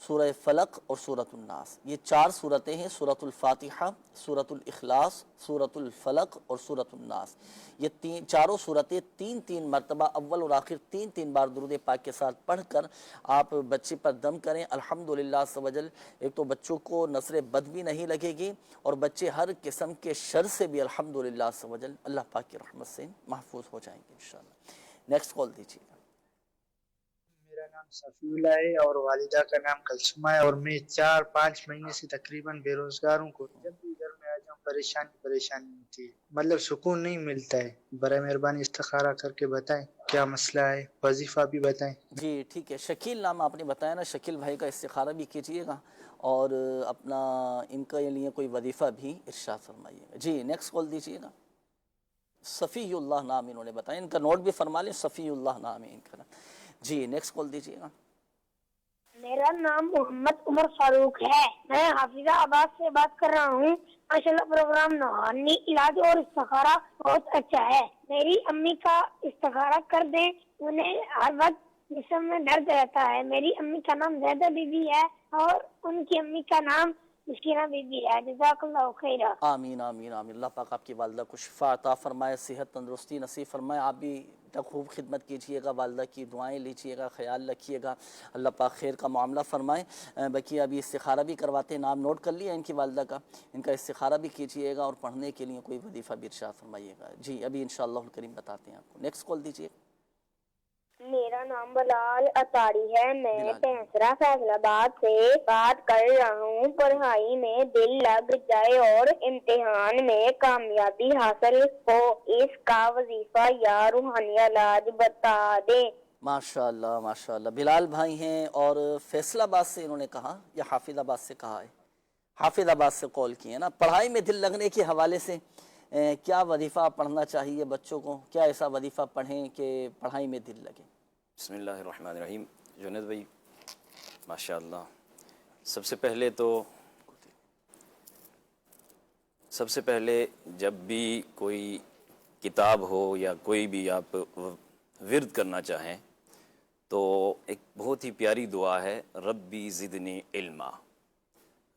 سورہ فلق اور سورۃ الناس، یہ 4 صورتیں ہیں، سورۃ الفاتحہ، سورۃ الاخلاص، سورۃ الفلق اور سورۃ الناس۔ یہ چاروں صورتیں 3 مرتبہ اول اور آخر 3 بار درود پاک کے ساتھ پڑھ کر آپ بچے پر دم کریں۔ الحمدللہ عز و جل ایک تو بچوں کو نظر بد بھی نہیں لگے گی، اور بچے ہر قسم کے شر سے بھی الحمدللہ عز و جل اللہ پاک کی رحمت سے محفوظ ہو جائیں گے انشاءاللہ۔ نیکسٹ کال دیجیے گا۔ میرا نام صفی اللہ ہے اور والدہ کا نام کلثومہ ہے، اور میں 4-5 مہینے سے تقریباً بے روزگار ہوں۔ کو جب بھی گھر میں آ جاؤں پریشانی ہوتی ہے، مطلب سکون نہیں ملتا ہے۔ برائے مہربانی استخارہ کر کے بتائیں کیا مسئلہ ہے، وظیفہ بھی بتائیں۔ جی ٹھیک ہے، شکیل نام آپ نے بتایا نا، شکیل بھائی کا استخارہ بھی کیجئے گا، اور اپنا ان کے لیے کوئی وظیفہ بھی ارشاد فرمائیے گا۔ جی نیکسٹ کال دیجیے گا۔ صفی اللہ نام انہوں نے بتایا، ان کا نوٹ بھی فرما لیں، صفی اللہ نام ہے ان کا نام۔ جی نیکسٹ کال دیجیے گا۔ میرا نام محمد عمر فاروق ہے، میں حافظہ آباد سے بات کر رہا ہوں۔ ماشاءاللہ پروگرام روحانی علاج اور استخارہ بہت اچھا ہے۔ میری امی کا استخارہ کر دیں، انہیں ہر وقت جسم میں درد رہتا ہے۔ میری امی کا نام زیدہ بی بی ہے، اور ان کی امی کا نام مسکینہ بی بی ہے۔ جزاک اللہ خیر۔ آمین آمین آمین، اللہ پاک آپ کی والدہ کو شفا عطا فرمائے، صحت تندرستی نصیب فرمائے۔ آپ بھی خوب خدمت کیجئے گا، والدہ کی دعائیں لیجئے گا، خیال رکھیے گا، اللہ پاک خیر کا معاملہ فرمائے۔ باقی ابھی استخارہ بھی کرواتے ہیں، نام نوٹ کر لیا ان کی والدہ کا، ان کا استخارہ بھی کیجئے گا، اور پڑھنے کے لیے کوئی وظیفہ بھی ارشاد فرمائیے گا۔ جی ابھی انشاءاللہ الکریم بتاتے ہیں آپ کو۔ نیکسٹ کال دیجئے۔ میرا نام بلال اطاری ہے، میں بلال۔ پینسرا فیصل آباد سے بات کر رہا ہوں۔ پڑھائی میں دل لگ جائے اور امتحان میں کامیابی حاصل ہو، اس کا وظیفہ یا روحانی علاج بتا دیں۔ ماشاءاللہ ماشاءاللہ، بلال بھائی ہیں، اور فیصل آباد سے انہوں نے کہا یا حافظ آباد سے کہا ہے؟ حافظ آباد سے کال کی ہے نا۔ پڑھائی میں دل لگنے کے حوالے سے کیا وظیفہ پڑھنا چاہیے بچوں کو؟ کیا ایسا وظیفہ پڑھیں کہ پڑھائی میں دل لگے؟ بسم اللہ الرحمن الرحیم۔ جنید بھائی ماشاءاللہ، سب سے پہلے جب بھی کوئی کتاب ہو یا کوئی بھی آپ ورد کرنا چاہیں تو ایک بہت ہی پیاری دعا ہے، ربی زدنی علما،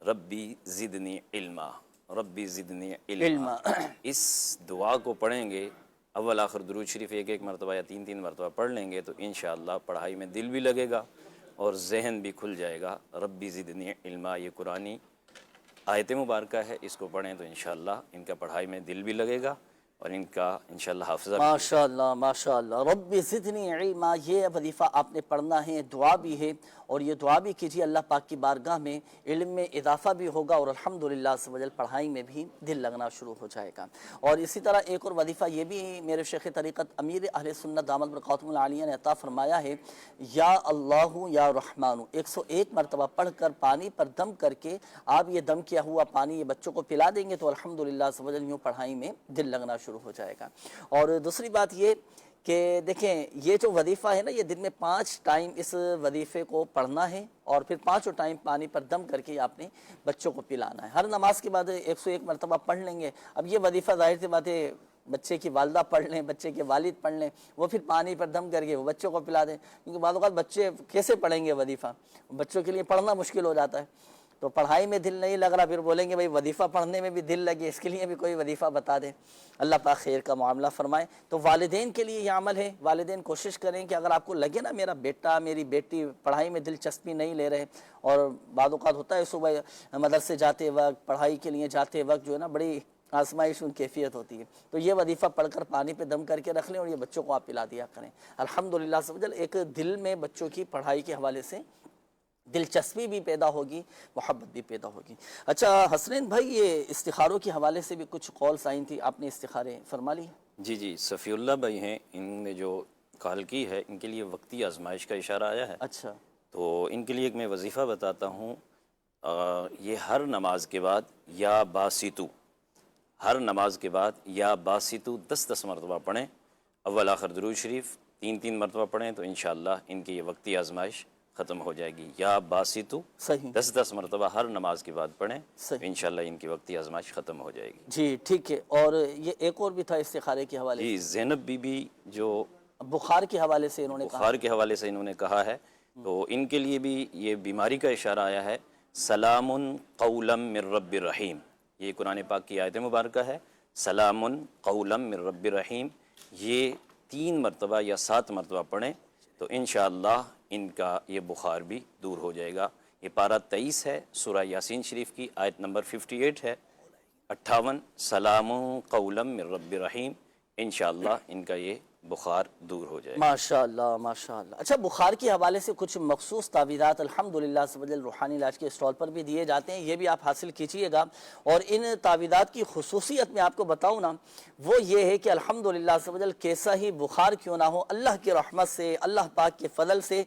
ربی زدنی علما، ربی زدنی علما۔ اس دعا کو پڑھیں گے، اول آخر درود شریف ایک مرتبہ یا 3 مرتبہ پڑھ لیں گے تو انشاءاللہ پڑھائی میں دل بھی لگے گا اور ذہن بھی کھل جائے گا۔ ربی زدنی علما یہ قرآنی آیت مبارکہ ہے، اس کو پڑھیں تو انشاءاللہ ان کا پڑھائی میں دل بھی لگے گا اور ان کا انشاءاللہ حافظہ بھی۔ ماشاءاللہ ماشاءاللہ، رب زدنی علما، یہ وظیفہ آپ نے پڑھنا ہے، دعا بھی ہے، اور یہ دعا بھی کیجیے اللہ پاک کی بارگاہ میں، علم میں اضافہ بھی ہوگا، اور الحمدللہ عز و جل پڑھائی میں بھی دل لگنا شروع ہو جائے گا۔ اور اسی طرح ایک اور وظیفہ یہ بھی میرے شیخ طریقت امیر اہل سنت دامت برکاتہم العالیہ نے عطا فرمایا ہے، یا اللہ یا رحمان، 101 مرتبہ پڑھ کر پانی پر دم کر کے آپ یہ دم کیا ہوا پانی یہ بچوں کو پلا دیں گے تو الحمدللہ عز و جل یوں پڑھائی میں دل لگنا شروع ہو جائے گا۔ اور دوسری بات یہ کہ دیکھیں، یہ جو وظیفہ ہے نا، یہ دن میں 5 ٹائم اس وظیفے کو پڑھنا ہے، اور پھر 5 ٹائم پانی پر دم کر کے آپ نے بچوں کو پلانا ہے۔ ہر نماز کے بعد 101 مرتبہ پڑھ لیں گے۔ اب یہ وظیفہ ظاہر سی بات ہے بچے کی والدہ پڑھ لیں، بچے کے والد پڑھ لیں، وہ پھر پانی پر دم کر کے وہ بچوں کو پلا دیں، کیونکہ بعض اوقات بچے کیسے پڑھیں گے وظیفہ، بچوں کے لیے پڑھنا مشکل ہو جاتا ہے، تو پڑھائی میں دل نہیں لگ رہا، پھر بولیں گے بھائی وظیفہ پڑھنے میں بھی دل لگے، اس کے لیے بھی کوئی وظیفہ بتا دیں، اللہ پاک خیر کا معاملہ فرمائے۔ تو والدین کے لیے یہ عمل ہے، والدین کوشش کریں کہ اگر آپ کو لگے نا میرا بیٹا میری بیٹی پڑھائی میں دلچسپی نہیں لے رہے، اور بعض اوقات ہوتا ہے صبح مدرسے جاتے وقت پڑھائی کے لیے جاتے وقت جو ہے نا بڑی آزمائش ان کیفیت ہوتی ہے، تو یہ وظیفہ پڑھ کر پانی پہ دم کر کے رکھ لیں اور یہ بچوں کو آپ پلا دیا کریں۔ الحمدللہ سمجھل ایک دل میں بچوں کی پڑھائی کے حوالے سے دلچسپی بھی پیدا ہوگی، محبت بھی پیدا ہوگی۔ اچھا حسنین بھائی، یہ استخاروں کے حوالے سے بھی کچھ کالز آئی تھی، آپ نے استخارے فرما لی؟ جی صفی اللہ بھائی ہیں، ان نے جو کال کی ہے ان کے لیے وقتی آزمائش کا اشارہ آیا ہے، اچھا، تو ان کے لیے ایک میں وظیفہ بتاتا ہوں۔ یہ ہر نماز کے بعد یا باسطو، ہر نماز کے بعد یا باسطو 10 مرتبہ پڑھیں، اول آخر درود شریف 3 مرتبہ پڑھیں تو انشاءاللہ ان کی یہ وقتی آزمائش ختم ہو جائے گی۔ یا باسطو صحیح، 10 مرتبہ ہر نماز کے بعد پڑھیں تو صحیح، انشاءاللہ ان کی وقتی آزمائش ختم ہو جائے گی۔ جی ٹھیک ہے۔ اور یہ ایک اور بھی تھا استخارے کے حوالے جی سے، زینب بی بی جو بخار کے حوالے سے انہوں نے کہا، بخار کے حوالے سے انہوں نے کہا ہے تو ان کے لیے بھی یہ بیماری کا اشارہ آیا ہے، سلام قولا من رب الرحیم، یہ قرآن پاک کی آیت مبارکہ ہے، سلام قولا من رب الرحیم، یہ 3 مرتبہ یا 7 مرتبہ پڑھیں تو انشاءاللہ ان کا یہ بخار بھی دور ہو جائے گا۔ یہ پارہ 23 ہے، سورہ یاسین شریف کی آیت نمبر 58 ہے، 58، سلام قولا من رب الرحیم، انشاءاللہ ان کا یہ بخار دور ہو جائے گا۔ ماشاءاللہ ماشاءاللہ۔ اچھا، بخار کے حوالے سے کچھ مخصوص تعویذات الحمدللہ سبحانہ روحانی علاج کے اسٹال پر بھی دیے جاتے ہیں، یہ بھی آپ حاصل کیجئے گا۔ اور ان تعویذات کی خصوصیت میں آپ کو بتاؤں نا، وہ یہ ہے کہ الحمدللہ سبحانہ کیسا ہی بخار کیوں نہ ہو، اللہ کی رحمت سے، اللہ پاک کے فضل سے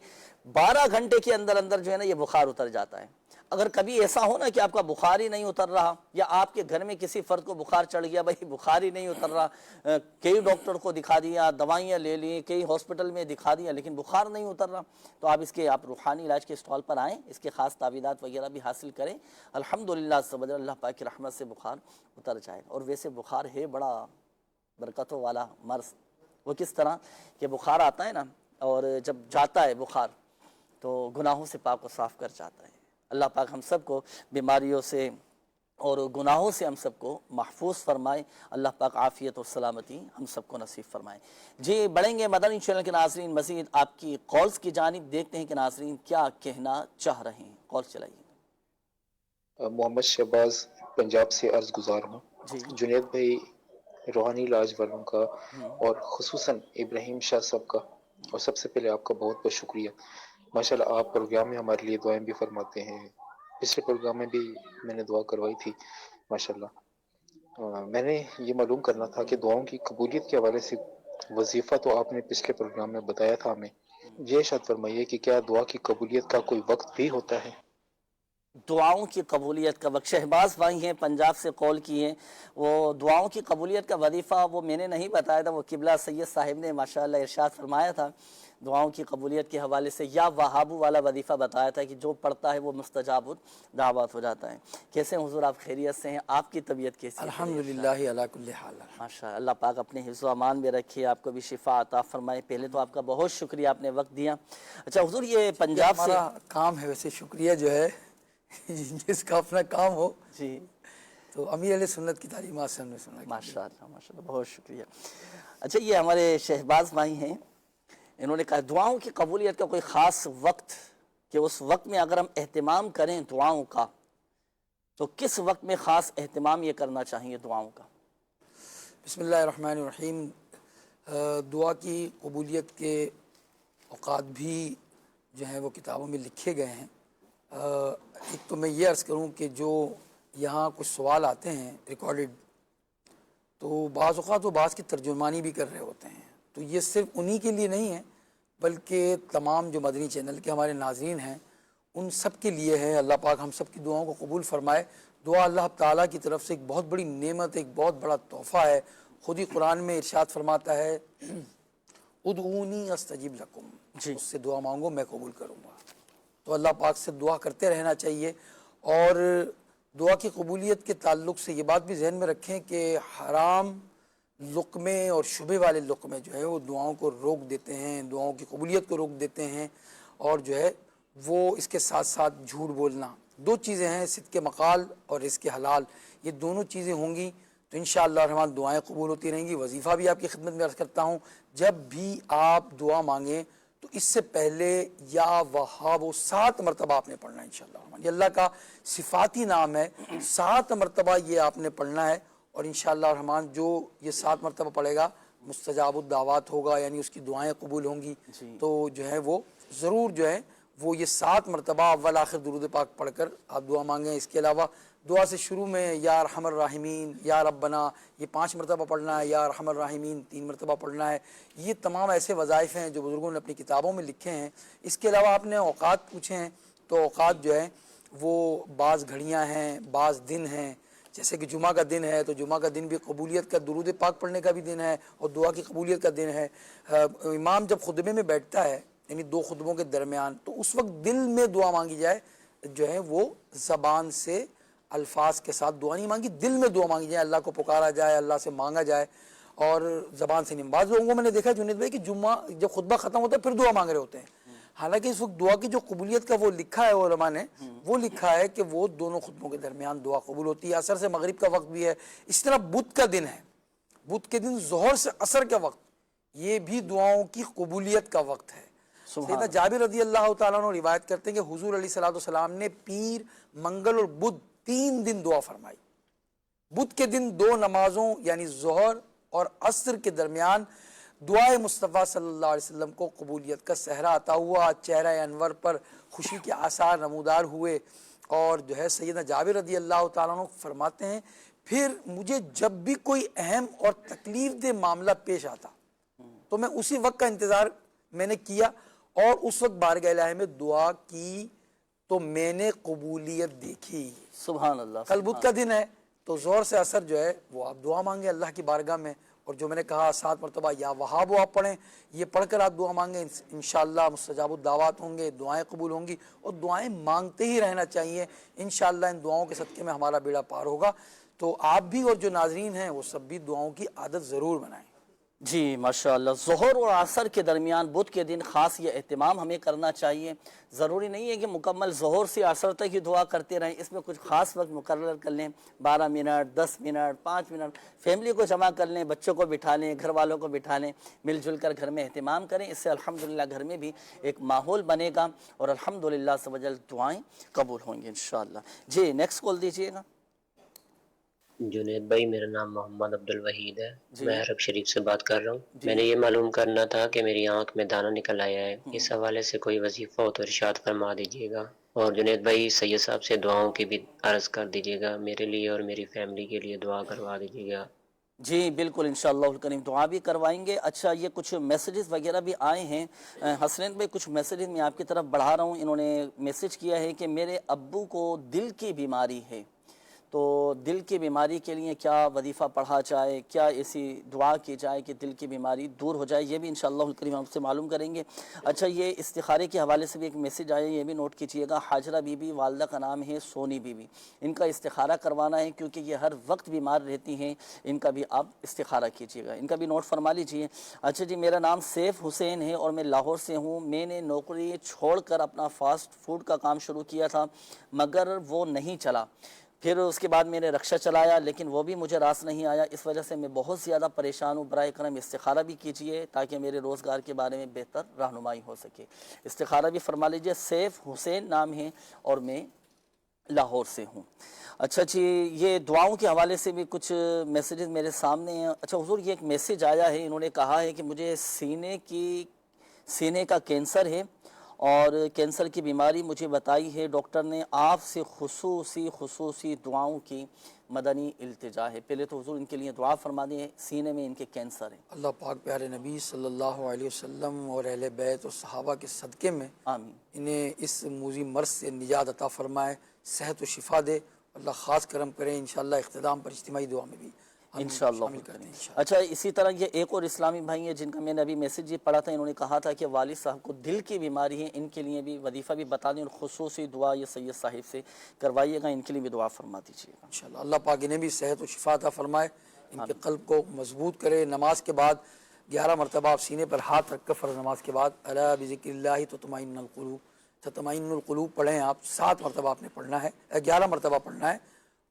12 گھنٹے کے اندر اندر جو ہے نا یہ بخار اتر جاتا ہے۔ اگر کبھی ایسا ہو نا کہ آپ کا بخار ہی نہیں اتر رہا، یا آپ کے گھر میں کسی فرد کو بخار چڑھ گیا، بھائی بخار ہی نہیں اتر رہا، کئی ڈاکٹر کو دکھا دیا، دوائیاں لے لیں، کئی ہاسپٹل میں دکھا دیا، لیکن بخار نہیں اتر رہا، تو آپ روحانی علاج کے اسٹال پر آئیں، اس کے خاص تعویذات وغیرہ بھی حاصل کریں، الحمدللہ سبحانہ اللہ پاک کی رحمت سے بخار اتر جائے گا۔ اور ویسے بخار ہے بڑا برکتوں والا مرض۔ وہ کس طرح کہ بخار آتا ہے نا، اور جب جاتا ہے بخار تو گناہوں سے پاک و صاف کر جاتا ہے۔ اللہ پاک ہم سب کو بیماریوں سے اور گناہوں سے ہم سب کو محفوظ فرمائے، اللہ پاک عافیت اور سلامتی ہم سب کو نصیب فرمائے۔ جی بڑھیں گے مدنی چینل کے ناظرین مزید آپ کی کالز کی جانب، دیکھتے ہیں کہ ناظرین کیا کہنا چاہ رہے ہیں۔ کال چلائیے۔ محمد شہباز پنجاب سے عرض گزار ہوں۔ جی جنید بھائی، روحانی علاج والوں کا اور خصوصاً ابراہیم شاہ صاحب کا، اور سب سے پہلے آپ کا بہت بہت شکریہ۔ ماشاءاللہ آپ پروگرام میں ہمارے لیے دعائیں بھی فرماتے ہیں، پچھلے پروگرام میں بھی میں نے دعا کروائی تھی ماشاءاللہ۔ میں نے یہ معلوم کرنا تھا کہ دعاؤں کی قبولیت کے حوالے سے وظیفہ تو آپ نے پچھلے پروگرام میں بتایا تھا ہمیں، یہ ارشاد فرمائیے کہ کیا دعا کی قبولیت کا کوئی وقت بھی ہوتا ہے؟ دعاؤں کی قبولیت کا وقت، شہباز بھائی ہیں پنجاب سے کال کی ہیں، وہ دعاؤں کی قبولیت کا وظیفہ وہ میں نے نہیں بتایا تھا، وہ قبلہ سید صاحب نے ماشاءاللہ ارشاد فرمایا تھا دعاؤں کی قبولیت کے حوالے سے، یا وہابو والا وظیفہ بتایا تھا کہ جو پڑھتا ہے وہ مستجاب دعوات ہو جاتا ہے۔ کیسے ہیں حضور، آپ خیریت سے ہیں؟ آپ کی طبیعت کیسی ہے؟ الحمدللہ علی کل حال۔ ماشاءاللہ، اللہ پاک اپنے حفظ و امان میں رکھے، آپ کو بھی شفا عطا فرمائے۔ پہلے تو آپ کا بہت شکریہ، آپ نے وقت دیا۔ اچھا حضور، یہ پنجاب سے ہمارا کام ہے ویسے شکریہ جو ہے جس کا اپنا کام ہو، جی تو امیر علیہ سنت کی تعلیمات سے ہم نے سنا۔ ماشاءاللہ ماشاءاللہ، بہت شکریہ۔ اچھا، یہ ہمارے شہباز بھائی ہیں، انہوں نے کہا دعاؤں کی قبولیت کا کوئی خاص وقت، کہ اس وقت میں اگر ہم اہتمام کریں دعاؤں کا تو کس وقت میں خاص اہتمام یہ کرنا چاہیے دعاؤں کا؟ بسم اللہ الرحمن الرحیم۔ دعا کی قبولیت کے اوقات بھی جو ہیں وہ کتابوں میں لکھے گئے ہیں۔ ایک تو میں یہ عرض کروں کہ جو یہاں کچھ سوال آتے ہیں ریکارڈڈ، تو بعض اوقات وہ بعض کی ترجمانی بھی کر رہے ہوتے ہیں، تو یہ صرف انہی کے لیے نہیں ہے بلکہ تمام جو مدنی چینل کے ہمارے ناظرین ہیں ان سب کے لیے ہے۔ اللہ پاک ہم سب کی دعاؤں کو قبول فرمائے۔ دعا اللہ تعالیٰ کی طرف سے ایک بہت بڑی نعمت، ایک بہت بڑا تحفہ ہے۔ خود ہی قرآن میں ارشاد فرماتا ہے ادعونی استجب لکم، جی، اس سے دعا مانگو میں قبول کروں گا۔ تو اللہ پاک سے دعا کرتے رہنا چاہیے۔ اور دعا کی قبولیت کے تعلق سے یہ بات بھی ذہن میں رکھیں کہ حرام لقمے اور شبہ والے لقمے جو ہے وہ دعاؤں کو روک دیتے ہیں، دعاؤں کی قبولیت کو روک دیتے ہیں، اور جو ہے وہ اس کے ساتھ ساتھ جھوٹ بولنا، دو چیزیں ہیں، صدق مقال اور رزق حلال، یہ دونوں چیزیں ہوں گی تو انشاءاللہ الرحمن دعائیں قبول ہوتی رہیں گی۔ وظیفہ بھی آپ کی خدمت میں عرض کرتا ہوں، جب بھی آپ دعا مانگیں تو اس سے پہلے یا وہاب 7 مرتبہ آپ نے پڑھنا ہے انشاءاللہ الرحمن۔ یہ اللہ کا صفاتی نام ہے، 7 مرتبہ یہ آپ نے پڑھنا ہے، اور انشاءاللہ الرحمن جو یہ 7 مرتبہ پڑھے گا مستجاب الدعوات ہوگا، یعنی اس کی دعائیں قبول ہوں گی۔ تو جو ہے وہ ضرور جو ہے وہ یہ 7 مرتبہ اول آخر درود پاک پڑھ کر آپ دعا مانگیں۔ اس کے علاوہ دعا سے شروع میں یا ارحم الراحمین، یا ربنا، یہ 5 مرتبہ پڑھنا ہے، یا ارحم الراحمین 3 مرتبہ پڑھنا ہے۔ یہ تمام ایسے وظائف ہیں جو بزرگوں نے اپنی کتابوں میں لکھے ہیں۔ اس کے علاوہ آپ نے اوقات پوچھے ہیں، تو اوقات جو ہے وہ بعض گھڑیاں ہیں، بعض دن ہیں، جیسے کہ جمعہ کا دن ہے تو جمعہ کا دن بھی قبولیت کا درود پاک پڑھنے کا بھی دن ہے اور دعا کی قبولیت کا دن ہے۔ امام جب خطبے میں بیٹھتا ہے یعنی 2 خطبوں کے درمیان، تو اس وقت دل میں دعا مانگی جائے، جو ہے وہ زبان سے الفاظ کے ساتھ دعا نہیں مانگی، دل میں دعا مانگی جائے، اللہ کو پکارا جائے، اللہ سے مانگا جائے، اور زبان سے نہیں۔ بعض لوگوں کو میں نے دیکھا جنید بھائی کہ جمعہ جب خطبہ ختم ہوتا ہے پھر دعا مانگ رہے ہوتے ہیں، حالانکہ اس وقت دعا کی جو قبولیت کا وہ لکھا ہے علماء نے، وہ لکھا ہے کہ وہ دونوں خطبوں کے درمیان دعا قبول ہوتی ہے، عصر سے مغرب کا وقت بھی ہے، اس طرح بدھ کا دن ہے، بدھ کے دن ظہر سے عصر کا وقت، یہ بھی دعاؤں کی قبولیت کا وقت ہے۔ سیدنا جابر رضی اللہ تعالیٰ عنہ روایت کرتے ہیں کہ حضور علیہ السلام نے پیر، منگل اور بدھ 3 دن دعا فرمائی۔ بدھ کے دن 2 نمازوں یعنی ظہر اور عصر کے درمیان دعائے مصطفیٰ صلی اللہ علیہ وسلم کو قبولیت کا صحرا عطا ہوا، چہرہ انور پر خوشی کے آثار نمودار ہوئے، اور جو ہے سیدنا جابر رضی اللہ تعالیٰ عنہ فرماتے ہیں پھر مجھے جب بھی کوئی اہم اور تکلیف دہ معاملہ پیش آتا تو میں اسی وقت کا انتظار میں نے کیا، اور اس وقت بارگاہ الہی میں دعا کی تو میں نے قبولیت دیکھی۔ سبحان اللہ۔ کل بدھ کا دن ہے تو زور سے اثر جو ہے وہ آپ دعا مانگیں اللہ کی بارگاہ میں، اور جو میں نے کہا 7 مرتبہ یا وہاب وہ آپ پڑھیں، یہ پڑھ کر آپ دعا مانگیں، انشاءاللہ مستجاب الدعوات ہوں گے، دعائیں قبول ہوں گی، اور دعائیں مانگتے ہی رہنا چاہیے۔ انشاءاللہ ان دعاؤں کے صدقے میں ہمارا بیڑا پار ہوگا۔ تو آپ بھی اور جو ناظرین ہیں وہ سب بھی دعاؤں کی عادت ضرور بنائیں۔ جی ماشاءاللہ، ظہر اور عصر کے درمیان بدھ کے دن خاص یہ اہتمام ہمیں کرنا چاہیے۔ ضروری نہیں ہے کہ مکمل ظہر سے عصر تک ہی دعا کرتے رہیں، اس میں کچھ خاص وقت مقرر کر لیں، 12 منٹ، 10 منٹ، 5 منٹ، فیملی کو جمع کر لیں، بچوں کو بٹھا لیں، گھر والوں کو بٹھا لیں، مل جل کر گھر میں اہتمام کریں۔ اس سے الحمدللہ گھر میں بھی ایک ماحول بنے گا اور الحمدللہ سے وجل دعائیں قبول ہوں گی انشاءاللہ۔ جی نیکسٹ کال دیجئے گا۔ جنید بھائی، میرا نام محمد عبدالوحید ہے، میں عرب شریف سے بات کر رہا ہوں۔ میں نے یہ معلوم کرنا تھا کہ میری آنکھ میں دانہ نکل آیا ہے، اس حوالے سے کوئی وظیفہ ہو تو ارشاد فرما دیجیے گا۔ اور جنید بھائی سید صاحب سے دعاؤں کی بھی عرض کر دیجیے گا، میرے لیے اور میری فیملی کے لیے دعا کروا دیجیے گا۔ جی بالکل انشاءاللہ الکریم دعا بھی کروائیں گے۔ اچھا یہ کچھ میسیجز وغیرہ بھی آئے ہیں حسنین بھائی، کچھ میسیجز میں آپ کی طرف بڑھا رہا ہوں۔ انہوں نے میسیج کیا ہے کہ میرے ابو کو دل کی بیماری ہے، تو دل کی بیماری کے لیے کیا وظیفہ پڑھا جائے، کیا ایسی دعا کی جائے کہ دل کی بیماری دور ہو جائے، یہ بھی انشاءاللہ الکریم ہم سے معلوم کریں گے۔ اچھا یہ استخارے کے حوالے سے بھی ایک میسیج آیا ہے، یہ بھی نوٹ کیجئے گا۔ حاجرہ بی بی، والدہ کا نام ہے سونی بی بی، ان کا استخارہ کروانا ہے کیونکہ یہ ہر وقت بیمار رہتی ہیں، ان کا بھی آپ استخارہ کیجئے گا، ان کا بھی نوٹ فرما لیجئے۔ اچھا جی میرا نام سیف حسین ہے اور میں لاہور سے ہوں، میں نے نوکری چھوڑ کر اپنا فاسٹ فوڈ کا کام شروع کیا تھا مگر وہ نہیں چلا، پھر اس کے بعد میں نے رکشہ چلایا لیکن وہ بھی مجھے راس نہیں آیا، اس وجہ سے میں بہت زیادہ پریشان ہوں۔ برائے کرم استخارہ بھی کیجئے تاکہ میرے روزگار کے بارے میں بہتر رہنمائی ہو سکے۔ استخارہ بھی فرما لیجئے۔ سیف حسین نام ہے اور میں لاہور سے ہوں۔ اچھا جی یہ دعاؤں کے حوالے سے بھی کچھ میسیجز میرے سامنے ہیں۔ اچھا حضور یہ ایک میسیج آیا ہے، انہوں نے کہا ہے کہ مجھے سینے کا کینسر ہے اور کینسر کی بیماری مجھے بتائی ہے ڈاکٹر نے، آپ سے خصوصی دعاؤں کی مدنی التجا ہے۔ پہلے تو حضور ان کے لیے دعا فرما دیں، سینے میں ان کے کینسر ہے۔ اللہ پاک پیارے نبی صلی اللہ علیہ وسلم اور اہل بیت اور صحابہ کے صدقے میں آمین۔ انہیں اس موذی مرض سے نجات عطا فرمائے، صحت و شفا دے، اللہ خاص کرم کرے۔ انشاءاللہ اختتام پر اجتماعی دعا میں بھی انشاءاللہ شامل کرتے ہیں انشاءاللہ۔ اچھا اسی طرح یہ ایک اور اسلامی بھائی ہیں جن کا میں نے ابھی میسیج یہ پڑھا تھا، انہوں نے کہا تھا کہ والد صاحب کو دل کی بیماری ہے، ان کے لیے بھی وظیفہ بھی بتا دیں اور خصوصی دعا یہ سید صاحب سے کروائیے گا، ان کے لیے بھی دعا فرما دیجیے گا انشاءاللہ۔ اللہ پاک انہیں بھی صحت و شفا عطا فرمائے، ان کے قلب کو مضبوط کرے۔ نماز کے بعد 11 مرتبہ آپ سینے پر ہاتھ رکھ کر فرض نماز کے بعد الا بذکر اللہ تطمئن القلوب، تطمئن القلوب پڑھیں آپ، 7 مرتبہ آپ نے پڑھنا ہے، 11 مرتبہ پڑھنا ہے،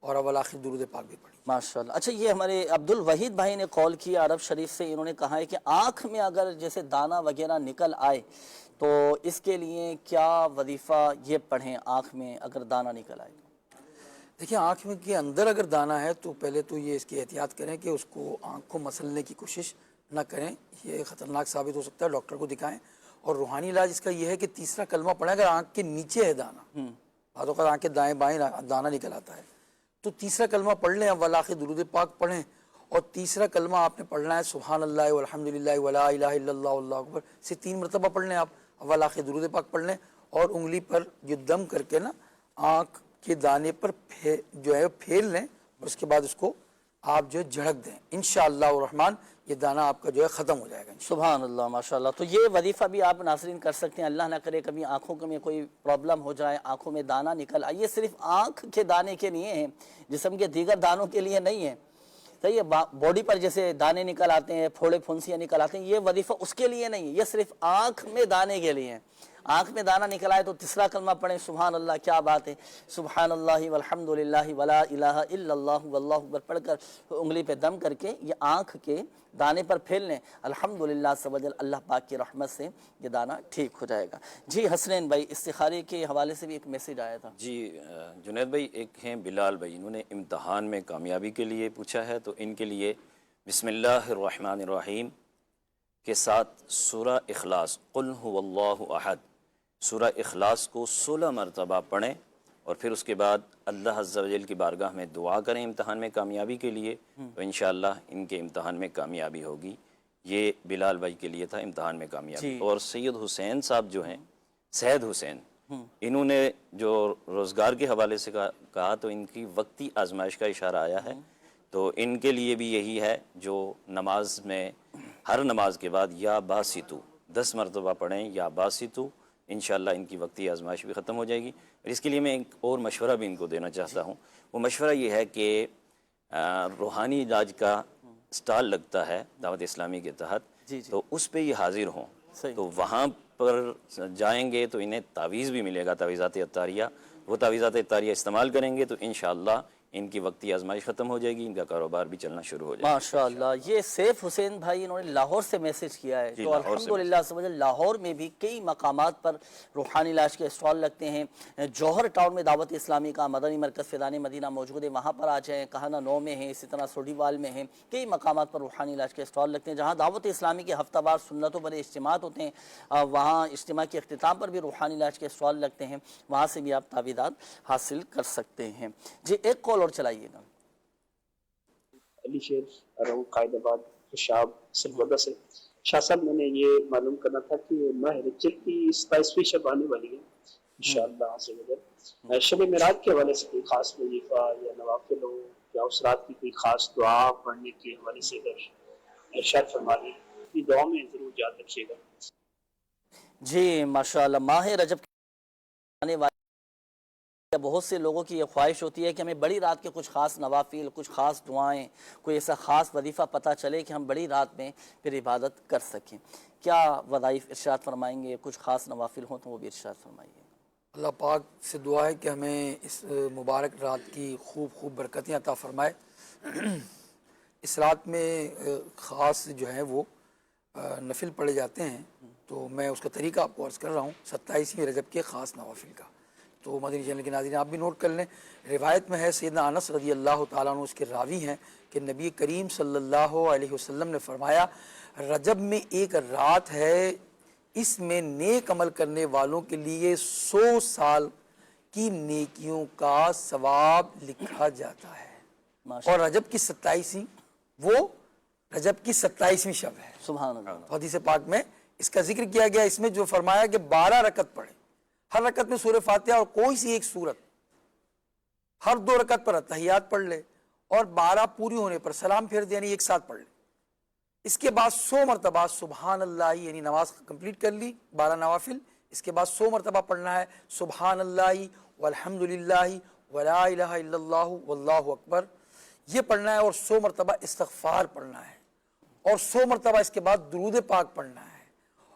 اور اول آخر درود پاک بھی پڑھیں ماشاءاللہ۔ اچھا یہ ہمارے عبدالوحید بھائی نے کال کیا عرب شریف سے، انہوں نے کہا ہے کہ آنکھ میں اگر جیسے دانہ وغیرہ نکل آئے تو اس کے لیے کیا وظیفہ یہ پڑھیں آنکھ میں اگر دانہ نکل آئے؟ دیکھیں آنکھ میں کے اندر اگر دانہ ہے تو پہلے تو یہ اس کی احتیاط کریں کہ اس کو آنکھ کو مسلنے کی کوشش نہ کریں، یہ خطرناک ثابت ہو سکتا ہے، ڈاکٹر کو دکھائیں۔ اور روحانی علاج اس کا یہ ہے کہ تیسرا کلمہ پڑھیں اگر آنکھ کے نیچے ہے دانہ، بعض اوقات آنکھ کے دائیں بائیں دانہ نکل آتا ہے تو تیسرا کلمہ پڑھ لیں، اول آخر درود پاک پڑھیں، اور تیسرا کلمہ آپ نے پڑھنا ہے سبحان اللہ والحمدللہ ولا الہ الا اللہ واللہ اکبر سے 3 مرتبہ پڑھ لیں آپ، اول آخر درود پاک پڑھ لیں، اور انگلی پر جو دم کر کے نا آنکھ کے دانے پر جو ہے پھیر لیں، اور اس کے بعد اس کو آپ جو ہے جھڑک دیں، انشاءاللہ الرحمن یہ دانہ آپ کا جو ہے ختم ہو جائے گا سبحان اللہ ماشاءاللہ۔ تو یہ وظیفہ بھی آپ ناظرین کر سکتے ہیں، اللہ نہ کرے کبھی آنکھوں میں کوئی پرابلم ہو جائے، آنکھوں میں دانہ نکل آئے، یہ صرف آنکھ کے دانے کے لیے ہیں، جسم کے دیگر دانوں کے لیے نہیں ہے، صحیح ہے؟ باڈی پر جیسے دانے نکل آتے ہیں، پھوڑے پھنسیاں نکل آتے ہیں، یہ وظیفہ اس کے لیے نہیں ہے، یہ صرف آنکھ میں دانے کے لیے ہیں۔ آنکھ میں دانہ نکل آئے تو تیسرا کلمہ پڑھیں سبحان اللہ، کیا بات ہے، سبحان اللہ والحمدللہ ولا الہ الا اللہ واللہ اکبر پڑھ کر انگلی پہ دم کر کے یہ آنکھ کے دانے پر پھیل لیں، الحمدللہ سبحان اللہ پاک کی رحمت سے یہ دانہ ٹھیک ہو جائے گا۔ جی حسنین بھائی، استخارے کے حوالے سے بھی ایک میسیج آیا تھا۔ جی جنید بھائی، ایک ہیں بلال بھائی، انہوں نے امتحان میں کامیابی کے لیے پوچھا ہے، تو ان کے لیے بسم اللہ الرحمن الرحیم کے ساتھ سورہ اخلاص قل هو اللہ احد، سورہ اخلاص کو 16 مرتبہ پڑھیں اور پھر اس کے بعد اللہ عز و جل کی بارگاہ میں دعا کریں امتحان میں کامیابی کے لیے، تو انشاءاللہ ان کے امتحان میں کامیابی ہوگی۔ یہ بلال بھائی کے لیے تھا امتحان میں کامیابی۔ اور سید حسین صاحب جو ہیں، سید حسین، انہوں نے جو روزگار کے حوالے سے کہا تو ان کی وقتی آزمائش کا اشارہ آیا ہے، تو ان کے لیے بھی یہی ہے جو نماز میں ہر نماز کے بعد یا باسطو 10 مرتبہ پڑھیں، یا باسطو، انشاءاللہ ان کی وقتی آزمائش بھی ختم ہو جائے گی۔ اور اس کے لیے میں ایک اور مشورہ بھی ان کو دینا چاہتا ہوں، وہ مشورہ یہ ہے کہ روحانی علاج کا سٹال لگتا ہے دعوت اسلامی کے تحت، تو اس پہ یہ حاضر ہوں، تو وہاں پر جائیں گے تو انہیں تعویذ بھی ملے گا، تعویذات عطاریہ، وہ تعویذات عطاریہ استعمال کریں گے تو انشاءاللہ ان کی وقتی آزمائش ختم ہو جائے گی، ان کا کاروبار بھی چلنا شروع ہو جائے گا۔ ماشاءاللہ، یہ سیف حسین بھائی انہوں نے لاہور سے میسیج کیا ہے، تو الحمدللہ سمجھے لاہور میں بھی کئی مقامات پر روحانی علاج کے اسٹال لگتے ہیں۔ جوہر ٹاؤن میں دعوت اسلامی کا مدنی مرکز فیضان مدینہ موجود ہے، وہاں پر آ جائیں، کہانہ 9 میں ہے، اسی طرح سوڈی وال میں ہیں، کئی مقامات پر روحانی علاج کے اسٹال لگتے ہیں جہاں دعوت اسلامی کے ہفتہ وار سنتوں پر اجتماعات ہوتے ہیں، وہاں اجتماع کے اختتام پر بھی روحانی علاج کے اسٹال لگتے ہیں، وہاں سے بھی آپ تعویذات حاصل کر سکتے ہیں۔ جی ایک کال اور چلائیے گا۔ علی شیر اراؤنڈ قائد آباد شاب سرگودا سے۔ شاہ صاحب، میں نے یہ معلوم کرنا تھا کہ ماہ رجب کی 27ویں شب آنے والی ہے انشاءاللہ عز و جل، شب معراج کے حوالے سے کوئی خاص وظیفہ یا نوافل ہو یا اس رات کی کوئی خاص دعا پڑھنے کے حوالے سے اگر ارشاد فرما دیں، یہ دعا میں ضرور یاد رکھیے گا۔ جی ماشاءاللہ، ماہ رجب آنے والے بہت سے لوگوں کی یہ خواہش ہوتی ہے کہ ہمیں بڑی رات کے کچھ خاص نوافل، کچھ خاص دعائیں، کوئی ایسا خاص وظیفہ پتہ چلے کہ ہم بڑی رات میں پھر عبادت کر سکیں۔ کیا وظائف ارشاد فرمائیں گے؟ کچھ خاص نوافل ہوں تو وہ بھی ارشاد فرمائیے۔ اللہ پاک سے دعا ہے کہ ہمیں اس مبارک رات کی خوب برکتیں عطا فرمائے۔ اس رات میں خاص جو ہے وہ نفل پڑھے جاتے ہیں، تو میں اس کا طریقہ آپ کو عرض کر رہا ہوں 27ویں رجب کے خاص نوافل کا، تو مدنی چینل کے ناظرین آپ بھی نوٹ کر لیں۔ روایت میں ہے، سیدنا انس رضی اللہ تعالیٰ عنہ اس کے راوی ہیں کہ نبی کریم صلی اللہ علیہ وسلم نے فرمایا، رجب میں ایک رات ہے، اس میں نیک عمل کرنے والوں کے لیے 100 سال کی نیکیوں کا ثواب لکھا جاتا ہے، اور رجب کی 27ویں وہ رجب کی 27ویں شب ہے۔ سبحان اللہ۔ حدیث پاک میں اس کا ذکر کیا گیا، اس میں جو فرمایا کہ 12 رکعت پڑھیں، ہر رکعت میں سورہ فاتحہ اور کوئی سی ایک سورت، ہر 2 رکعت پر تحیات پڑھ لے، اور 12 پوری ہونے پر سلام پھیر دے، یعنی ایک ساتھ پڑھ لے۔ اس کے بعد 100 مرتبہ سبحان اللہ، یعنی نماز کمپلیٹ کر لی 12 نوافل، اس کے بعد 100 مرتبہ پڑھنا ہے سبحان اللہ والحمدللہ ولا الہ الا اللہ واللہ اکبر، یہ پڑھنا ہے، اور 100 مرتبہ استغفار پڑھنا ہے، اور 100 مرتبہ اس کے بعد درود پاک پڑھنا ہے۔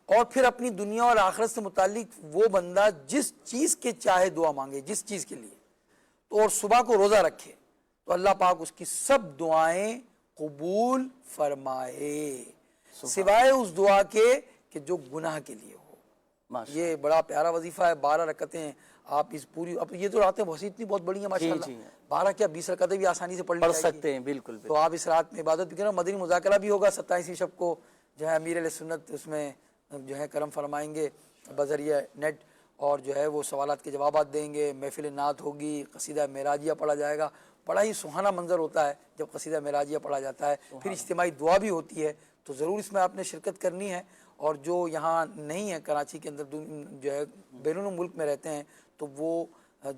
اور پھر اپنی دنیا اور آخرت سے متعلق وہ بندہ جس چیز کے چاہے دعا مانگے، جس چیز کے لیے، تو اور صبح کو روزہ رکھے، تو اللہ پاک اس کی سب دعائیں قبول فرمائے، سوائے اس دعا کے کہ جو گناہ کے لیے ہو۔ یہ بڑا پیارا وظیفہ ہے، 12 رکعتیں آپ اس پوری، اب یہ تو راتیں بہت بڑی ہیں ماشاءاللہ، 12 کیا 20 رکعتیں بھی آسانی سے پڑھ سکتے ہیں، بالکل۔ تو آپ اس رات میں عبادت بھی کریں، مدنی مذاکرہ بھی ہوگا 27ویں شب کو، جو ہے امیر علیہ سنت اس میں جو ہے کرم فرمائیں گے بذریعہ نیٹ، اور جو ہے وہ سوالات کے جوابات دیں گے، محفل نعت ہوگی، قصیدہ معراجیہ پڑھا جائے گا، بڑا ہی سہانا منظر ہوتا ہے جب قصیدہ معراجیہ پڑھا جاتا ہے، پھر اجتماعی دعا بھی ہوتی ہے، تو ضرور اس میں آپ نے شرکت کرنی ہے۔ اور جو یہاں نہیں ہے کراچی کے اندر، جو ہے بیرون ملک میں رہتے ہیں، تو وہ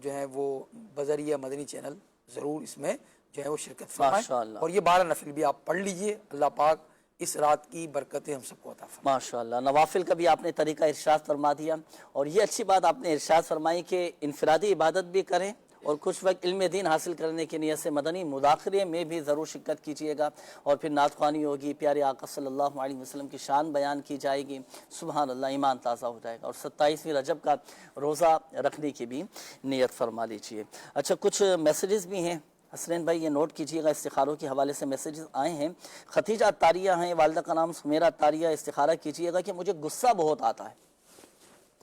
جو ہے وہ بذریعہ مدنی چینل ضرور اس میں جو ہے وہ شرکت فرمائیں، اور یہ 12 نفل بھی آپ پڑھ لیجئے، اللہ پاک اس رات کی برکتیں ہم سب کو عطا فرمائے۔ ماشاءاللہ، نوافل کا بھی آپ نے طریقہ ارشاد فرما دیا، اور یہ اچھی بات آپ نے ارشاد فرمائی کہ انفرادی عبادت بھی کریں اور کچھ وقت علم دین حاصل کرنے کی نیت سے مدنی مداخلے میں بھی ضرور شرکت کیجیے گا، اور پھر نعت خوانی ہوگی، پیارے آقا صلی اللہ علیہ وسلم کی شان بیان کی جائے گی، سبحان اللہ، ایمان تازہ ہو جائے گا، اور 27ویں رجب کا روزہ رکھنے کی بھی نیت فرما لیجیے۔ اچھا، کچھ میسیجز بھی ہیں حسنین بھائی، یہ نوٹ کیجیے گا، استخاروں کے حوالے سے میسیجز آئے ہیں۔ ختیجہ عطاریہ ہیں، والدہ کا نام سمیرہ عطاریہ، استخارہ کیجیے گا کہ مجھے غصہ بہت آتا ہے،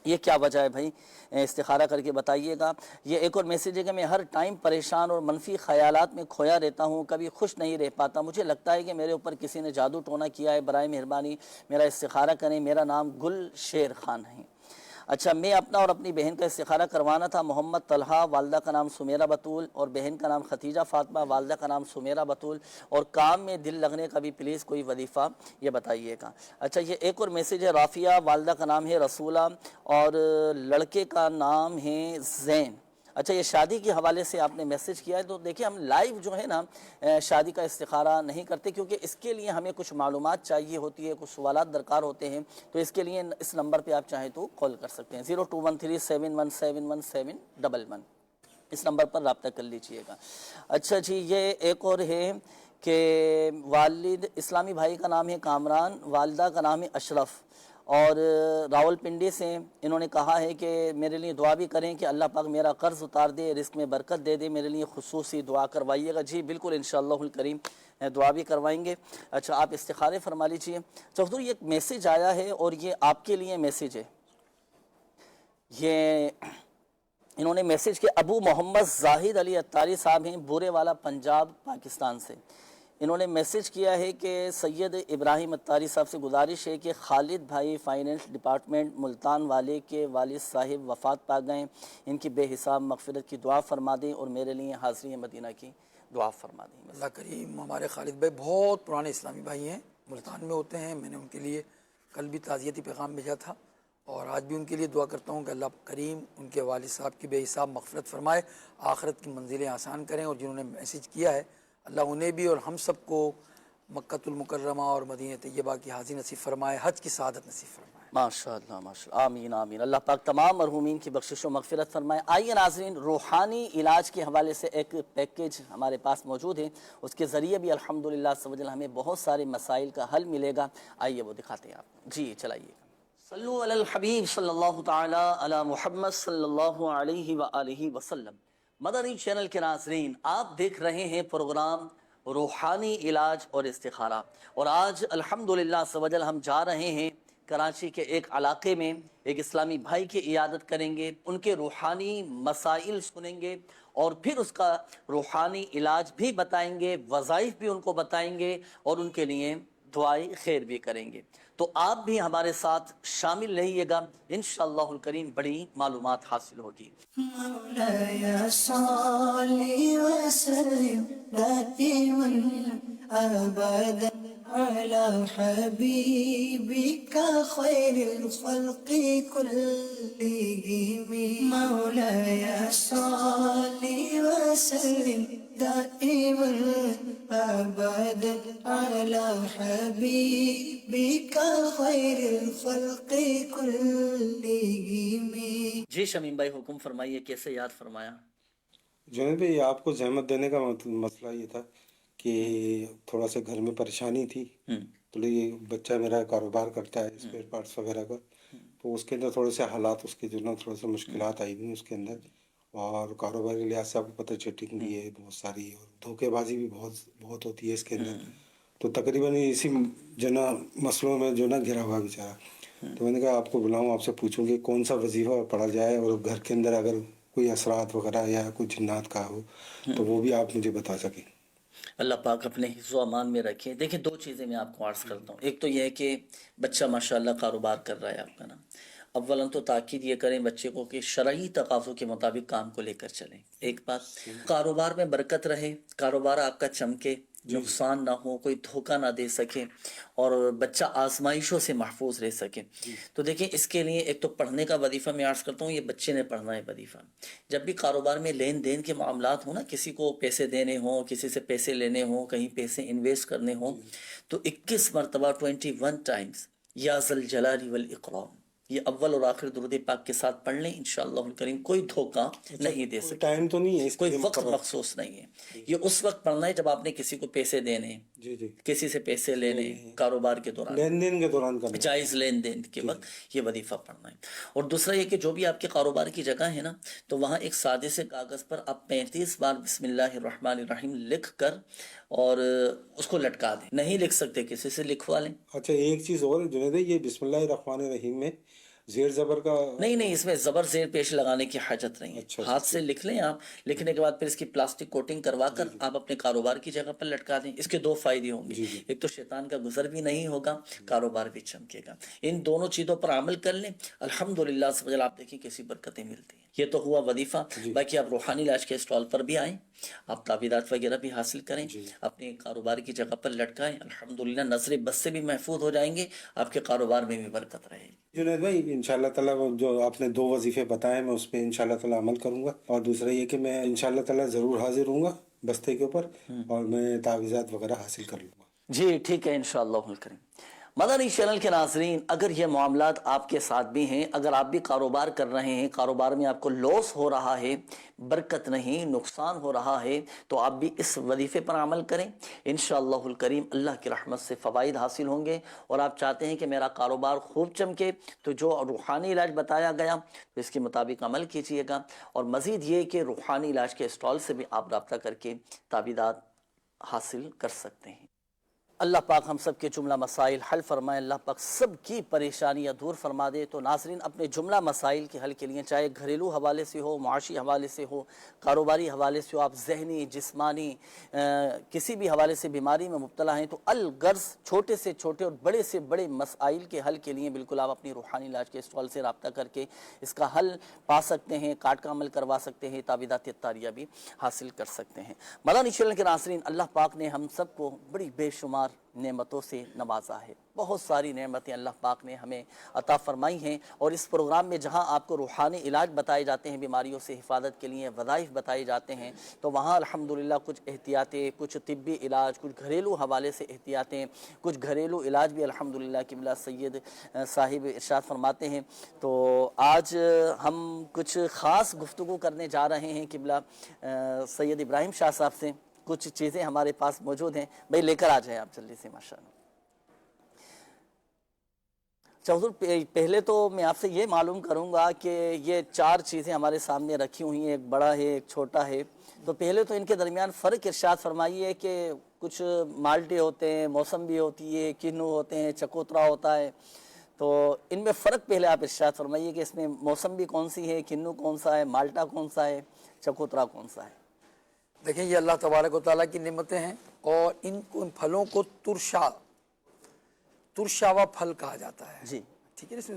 یہ کیا وجہ ہے بھائی، استخارہ کر کے بتائیے گا۔ یہ ایک اور میسیج ہے کہ میں ہر ٹائم پریشان اور منفی خیالات میں کھویا رہتا ہوں، کبھی خوش نہیں رہ پاتا، مجھے لگتا ہے کہ میرے اوپر کسی نے جادو ٹونا کیا ہے، برائے مہربانی میرا استخارہ کریں، میرا نام گل شیر خان ہے۔ اچھا، میں اپنا اور اپنی بہن کا استخارہ کروانا تھا، محمد طلحہ، والدہ کا نام سمیرہ بطول، اور بہن کا نام ختیجہ فاطمہ، والدہ کا نام سمیرہ بطول، اور کام میں دل لگنے کا بھی پلیز کوئی وظیفہ یہ بتائیے گا۔ اچھا، یہ ایک اور میسیج ہے، رافیہ، والدہ کا نام ہے رسولہ، اور لڑکے کا نام ہے زین۔ اچھا، یہ شادی کے حوالے سے آپ نے میسیج کیا ہے، تو دیکھیں ہم لائیو جو ہے نا شادی کا استخارہ نہیں کرتے، کیونکہ اس کے لیے ہمیں کچھ معلومات چاہیے ہوتی ہے، کچھ سوالات درکار ہوتے ہیں، تو اس کے لیے اس نمبر پہ آپ چاہیں تو کال کر سکتے ہیں، 0213717111 اس نمبر پر رابطہ کر لیجئے گا۔ اچھا جی، یہ ایک اور ہے کہ والد اسلامی بھائی کا نام ہے کامران، والدہ کا نام ہے اشرف، اور راول پنڈی سے انہوں نے کہا ہے کہ میرے لیے دعا بھی کریں کہ اللہ پاک میرا قرض اتار دے، رزق میں برکت دے دے، میرے لیے خصوصی دعا کروائیے گا۔ جی بالکل، انشاءاللہ الکریم دعا بھی کروائیں گے۔ اچھا، آپ استخارے فرما لیجیے۔ حضور، یہ ایک میسیج آیا ہے اور یہ آپ کے لیے میسیج ہے، یہ انہوں نے میسیج کیا، ابو محمد زاہد علی عطاری صاحب ہیں، بورے والا، پنجاب، پاکستان سے۔ انہوں نے میسیج کیا ہے کہ سید ابراہیم عطاری صاحب سے گزارش ہے کہ خالد بھائی فائنینس ڈپارٹمنٹ ملتان والے کے والد صاحب وفات پا گئے، ان کی بے حساب مغفرت کی دعا فرما دیں، اور میرے لیے حاضری مدینہ کی دعا فرما دیں۔ اللہ کریم، ہمارے خالد بھائی بہت پرانے اسلامی بھائی ہیں، ملتان میں ہوتے ہیں، میں نے ان کے لیے کل بھی تعزیتی پیغام بھیجا تھا، اور آج بھی ان کے لیے دعا کرتا ہوں کہ اللہ کریم ان کے والد صاحب کی بے حساب مغفرت فرمائے، آخرت کی منزلیں آسان کریں، اور جنہوں نے میسیج کیا ہے اللہ انہیں بھی اور ہم سب کو مکۃ المکرمہ اور مدینہ طیبہ کی حاضری نصیب فرمائے، حج کی سعادت نصیب فرمائے۔ ماشاءاللہ ماشاءاللہ، آمین آمین، اللہ پاک تمام مرحومین کی بخشش و مغفرت فرمائے۔ آئیے ناظرین، روحانی علاج کے حوالے سے ایک پیکیج ہمارے پاس موجود ہے، اس کے ذریعے بھی الحمدللہ سبحان ہمیں بہت سارے مسائل کا حل ملے گا، آئیے وہ دکھاتے ہیں آپ کو۔ جی چلائیے گا۔ صلو علی الحبیب صلی اللہ تعالی علی محمد صلی اللہ علیہ وآلہ وسلم۔ مدنی چینل کے ناظرین، آپ دیکھ رہے ہیں پروگرام روحانی علاج اور استخارہ، اور آج الحمدللہ سوجل ہم جا رہے ہیں کراچی کے ایک علاقے میں، ایک اسلامی بھائی کی عیادت کریں گے، ان کے روحانی مسائل سنیں گے، اور پھر اس کا روحانی علاج بھی بتائیں گے، وظائف بھی ان کو بتائیں گے، اور ان کے لیے دعائیں خیر بھی کریں گے۔ تو آپ بھی ہمارے ساتھ شامل رہیے گا، انشاءاللہ الکریم بڑی معلومات حاصل ہوگی۔ مولاي صل وسلم دائما ابدا على حبيبك خير الخلق كلهم مولاي صل وسلم دائما ابدا على حبيبك خير الخلق كلهم۔ جی شمیم بھائی، حکم فرمائیے، کیسے یاد فرمایا؟ جنید بھائی، آپ کو زحمت دینے کا مسئلہ یہ تھا کہ تھوڑا سا گھر میں پریشانی تھی، تو یہ بچہ میرا کاروبار کرتا ہے اسپیئر پارٹس وغیرہ کا، تو اس کے اندر تھوڑے سے حالات اس کے جو نا تھوڑا سا مشکلات آئی ہوئی اس کے اندر، اور کاروبار کے لحاظ سے آپ کو پتہ چیٹنگ بھی ہے بہت ساری، اور دھوکے بازی بھی بہت ہوتی ہے اس کے اندر، تو تقریباً اسی جو نا مسئلوں میں جو نا گھرا ہوا بیچارہ، تو میں نے کہا آپ کو بلاؤں، آپ سے پوچھوں کہ کون سا وظیفہ پڑھا جائے، اور گھر کے اندر اگر کوئی اثرات وغیرہ یا کوئی جنات کا ہو تو وہ بھی آپ مجھے بتا سکیں۔ اللہ پاک اپنے حفظ و امان میں رکھے۔ دیکھیں، دو چیزیں میں آپ کو عرض کرتا ہوں، ایک تو یہ ہے کہ بچہ ماشاءاللہ کاروبار کر رہا ہے آپ کا نا، اولاً تو تاکید یہ کریں بچے کو کہ شرعی تقاضوں کے مطابق کام کو لے کر چلیں۔ ایک بات، کاروبار میں برکت رہے، کاروبار آپ کا چمکے، نقصان نہ ہو، کوئی دھوکہ نہ دے سکے، اور بچہ آزمائشوں سے محفوظ رہ سکے۔ تو دیکھیں، اس کے لیے ایک تو پڑھنے کا وظیفہ میں عرض کرتا ہوں، یہ بچے نے پڑھنا ہے وظیفہ۔ جب بھی کاروبار میں لین دین کے معاملات ہوں نا، کسی کو پیسے دینے ہوں، کسی سے پیسے لینے ہوں، کہیں پیسے انویسٹ کرنے ہوں، تو 21 مرتبہ 21 ٹائمز یا ذا الجلال والاکرام، یہ اول اور آخر درود پاک کے ساتھ پڑھ لیں انشاءاللہ الکریم کوئی دھوکہ نہیں دے سکتے. ٹائم تو نہیں ہے اس کوئی وقت مخصوص نہیں ہے. یہ اس وقت پڑھنا ہے جب آپ نے کسی کو پیسے دینے، کسی سے پیسے لینے، کاروبار کے دوران، لین دین کے دوران کرنا، جائز لین دین کے وقت یہ وظیفہ پڑھنا ہے. اور دوسرا یہ کہ جو بھی آپ کے کاروبار کی جگہ ہے نا، تو وہاں ایک سادے سے کاغذ پر آپ 35 بار بسم اللہ الرحمن الرحیم لکھ کر اور اس کو لٹکا دیں. نہیں لکھ سکتے کسی سے لکھوا لیں. اچھا ایک چیز اور جنید، یہ بسم اللہ الرحمن الرحیم میں زیر زبر کا نہیں، اس میں زبر زیر پیش لگانے کی حاجت نہیں ہے. ہاتھ سے لکھ لیں آپ، لکھنے کے بعد پھر اس کی پلاسٹک کوٹنگ کروا کر آپ اپنے کاروبار کی جگہ پر لٹکا دیں. اس کے 2 فائدے ہوں گے. ایک تو شیطان کا گزر بھی نہیں ہوگا، کاروبار بھی چمکے گا. ان دونوں چیزوں پر عمل کر لیں، الحمدللہ سبحان آپ دیکھیں کیسی برکتیں ملتی ہیں. یہ تو ہوا وظیفہ. باقی آپ روحانی علاج کے اسٹال پر بھی آئیں، آپ تعویذات وغیرہ بھی حاصل کریں، اپنے کاروبار کی جگہ پر لٹکائیں. الحمدللہ نظر بد سے بھی محفوظ ہو جائیں گے، آپ کے کاروبار میں بھی برکت رہے گی. جنید بھائی انشاءاللہ تعالیٰ جو آپ نے 2 وظیفے بتائے میں اس پہ انشاءاللہ تعالیٰ عمل کروں گا. اور دوسرا یہ کہ میں انشاءاللہ تعالیٰ ضرور حاضر ہوں گا بستے کے اوپر، اور میں تعویذات وغیرہ حاصل کر لوں گا. جی ٹھیک ہے انشاءاللہ الکریم. مدنی چینل کے ناظرین، اگر یہ معاملات آپ کے ساتھ بھی ہیں، اگر آپ بھی کاروبار کر رہے ہیں، کاروبار میں آپ کو لاس ہو رہا ہے، برکت نہیں، نقصان ہو رہا ہے، تو آپ بھی اس وظیفے پر عمل کریں. انشاءاللہ الکریم اللہ کی رحمت سے فوائد حاصل ہوں گے. اور آپ چاہتے ہیں کہ میرا کاروبار خوب چمکے، تو جو روحانی علاج بتایا گیا تو اس کے مطابق عمل کیجئے گا. اور مزید یہ کہ روحانی علاج کے اسٹال سے بھی آپ رابطہ کر کے تعویذات حاصل کر سکتے ہیں. اللہ پاک ہم سب کے جملہ مسائل حل فرمائے، اللہ پاک سب کی پریشانیاں دور فرما دے. تو ناظرین اپنے جملہ مسائل کے حل کے لیے، چاہے گھریلو حوالے سے ہو، معاشی حوالے سے ہو، کاروباری حوالے سے ہو، آپ ذہنی، جسمانی کسی بھی حوالے سے بیماری میں مبتلا ہیں، تو الغرض چھوٹے سے چھوٹے اور بڑے سے بڑے مسائل کے حل کے لیے بالکل آپ اپنی روحانی علاج کے اسٹال سے رابطہ کر کے اس کا حل پا سکتے ہیں، کاٹ کا عمل کروا سکتے ہیں، تعویذات طاریہ بھی حاصل کر سکتے ہیں. مدنی چینل کے ناظرین، اللہ پاک نے ہم سب کو بڑی بے شمار نعمتوں سے نوازا ہے. بہت ساری نعمتیں اللہ پاک نے ہمیں عطا فرمائی ہیں. اور اس پروگرام میں جہاں آپ کو روحانی علاج بتائے جاتے ہیں، بیماریوں سے حفاظت کے لیے وظائف بتائے جاتے ہیں، تو وہاں الحمدللہ کچھ احتیاطیں، کچھ طبی علاج، کچھ گھریلو حوالے سے احتیاطیں، کچھ گھریلو علاج بھی الحمدللہ قبلہ سید صاحب ارشاد فرماتے ہیں. تو آج ہم کچھ خاص گفتگو کرنے جا رہے ہیں قبلہ سید ابراہیم شاہ صاحب سے. کچھ چیزیں ہمارے پاس موجود ہیں، بھائی لے کر آ جائیں آپ جلدی سے. ماشاءاللہ. حضور پہلے تو میں آپ سے یہ معلوم کروں گا کہ یہ 4 چیزیں ہمارے سامنے رکھی ہوئی ہیں، ایک بڑا ہے، ایک چھوٹا ہے. تو پہلے تو ان کے درمیان فرق ارشاد فرمائیے کہ کچھ مالٹے ہوتے ہیں، موسمبی ہوتی ہے، کنو ہوتے ہیں، چکوترا ہوتا ہے. تو ان میں فرق پہلے آپ ارشاد فرمائیے کہ اس میں موسمبی کون سی ہے، کنو کون سا ہے، مالٹا کون سا ہے، چکوترا کون سا ہے. دیکھیں یہ اللہ تبارک و تعالیٰ کی نعمتیں ہیں، اور ان پھلوں کو ترشاوا پھل کہا جاتا ہے. جی ٹھیک ہے. اس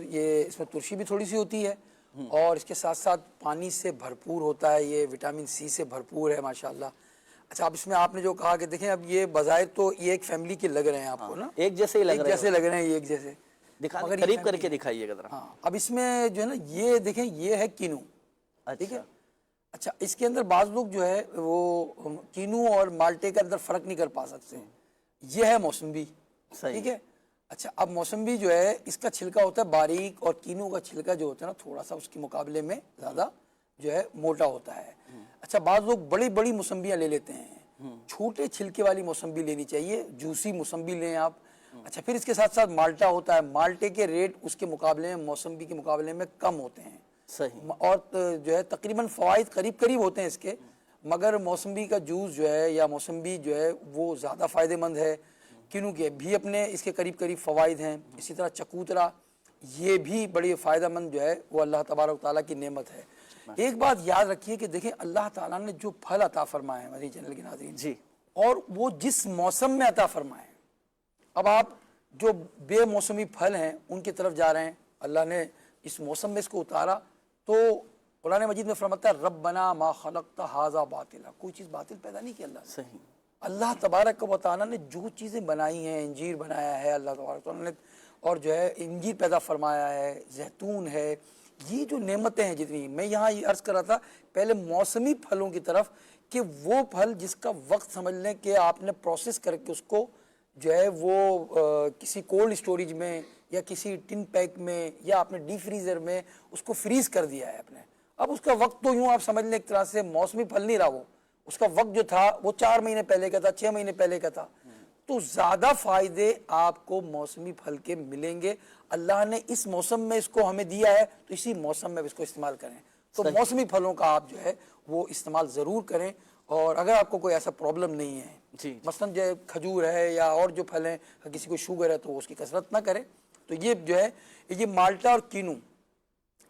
میں ترشی بھی تھوڑی سی ہوتی ہے، اور اس کے ساتھ ساتھ پانی سے بھرپور ہوتا ہے، یہ وٹامن سی سے بھرپور ہے ماشاءاللہ. اچھا اب اس میں آپ نے جو کہا کہ دیکھیں اب یہ بظاہر تو یہ ایک فیملی کے لگ رہے ہیں آپ کو نا، ایک جیسے ہی لگ رہے ہیں، ایک جیسے. مگر قریب کر کے دکھائیے گا ذرا. ہاں اب اس میں جو ہے نا یہ دیکھیں یہ ہے کینو. ٹھیک ہے. اچھا اس کے اندر بعض لوگ جو ہے وہ کینو اور مالٹے کے اندر فرق نہیں کر پا سکتے. یہ ہے موسمبی. ٹھیک ہے. اچھا اب موسمبی جو ہے اس کا چھلکا ہوتا ہے باریک، اور کینو کا چھلکا جو ہوتا ہے نا تھوڑا سا اس کے مقابلے میں زیادہ جو ہے موٹا ہوتا ہے. اچھا بعض لوگ بڑی بڑی موسمبیاں لے لیتے ہیں، چھوٹے چھلکے والی موسمبی لینی چاہیے، جوسی موسمبی لیں آپ. اچھا پھر اس کے ساتھ ساتھ مالٹا ہوتا ہے، مالٹے کے ریٹ اس کے مقابلے میں موسمبی کے مقابلے میں کم ہوتے ہیں. صحیح. اور جو ہے تقریباً فوائد قریب ہوتے ہیں اس کے، مگر موسمبی کا جوس جو ہے یا موسمبی جو ہے وہ زیادہ فائدہ مند ہے. کینو کے بھی اپنے اس کے قریب فوائد ہیں. اسی طرح چکوترا یہ بھی بڑی فائدہ مند جو ہے وہ اللہ تبارک تعالیٰ کی نعمت ہے. ایک بات یاد رکھیے کہ دیکھیں اللہ تعالیٰ نے جو پھل عطا فرمائے ہیں مدنی چینل کے ناظرین جی، اور وہ جس موسم میں عطا فرمائے ہیں. اب آپ جو بے موسمی پھل ہیں ان کی طرف جا رہے ہیں، اللہ نے اس موسم میں اس کو اتارا، تو قرآن مجید میں فرماتا ہے ربنا ما خلقت ھذا باطلا، کوئی چیز باطل پیدا نہیں کی اللہ نے. صحیح. اللہ تبارک و تعالیٰ نے جو چیزیں بنائی ہیں، انجیر بنایا ہے اللہ تبارک و تعالیٰ نے، اور جو ہے انجیر پیدا فرمایا ہے، زیتون ہے، یہ جو نعمتیں ہیں جتنی. میں یہاں یہ عرض کر رہا تھا پہلے موسمی پھلوں کی طرف کہ وہ پھل جس کا وقت سمجھ لیں کہ آپ نے پروسیس کر کے اس کو جو ہے وہ کسی کولڈ اسٹوریج میں یا کسی ٹن پیک میں یا اپنے ڈی فریزر میں اس کو فریز کر دیا ہے اپنے. اب اس کا وقت تو یوں آپ سمجھ لیں ایک طرح سے موسمی پھل نہیں رہا، وہ اس کا وقت جو تھا وہ 4 مہینے پہلے کا تھا، 6 مہینے پہلے کا تھا. تو زیادہ فائدے آپ کو موسمی پھل کے ملیں گے. اللہ نے اس موسم میں اس کو ہمیں دیا ہے تو اسی موسم میں اس کو استعمال کریں. تو موسمی پھلوں کا آپ جو ہے وہ استعمال ضرور کریں. اور اگر آپ کو کوئی ایسا پرابلم نہیں ہے، مثلاً جو کھجور ہے یا اور جو پھل ہیں، کسی کو شوگر ہے تو اس کی کثرت نہ کرے. تو یہ جو ہے یہ مالٹا اور کینو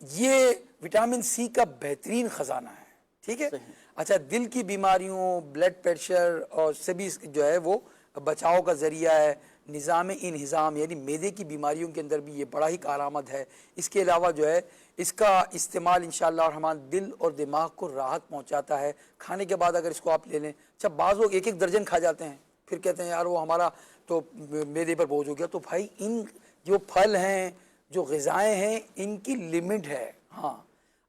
یہ وٹامن سی کا بہترین خزانہ ہے. ٹھیک ہے. اچھا، دل کی بیماریوں، بلڈ پریشر اور سے بھی جو ہے وہ بچاؤ کا ذریعہ ہے. نظام انہضام یعنی معدے کی بیماریوں کے اندر بھی یہ بڑا ہی کارآمد ہے. اس کے علاوہ جو ہے اس کا استعمال انشاءاللہ الرحمن دل اور دماغ کو راحت پہنچاتا ہے. کھانے کے بعد اگر اس کو آپ لے لیں، اچھا بعض لوگ 1 درجن کھا جاتے ہیں، پھر کہتے ہیں یار وہ ہمارا تو معدے پر بوجھ ہو گیا. تو بھائی ان جو پھل ہیں، جو غذائیں ہیں، ان کی لمٹ ہے. ہاں،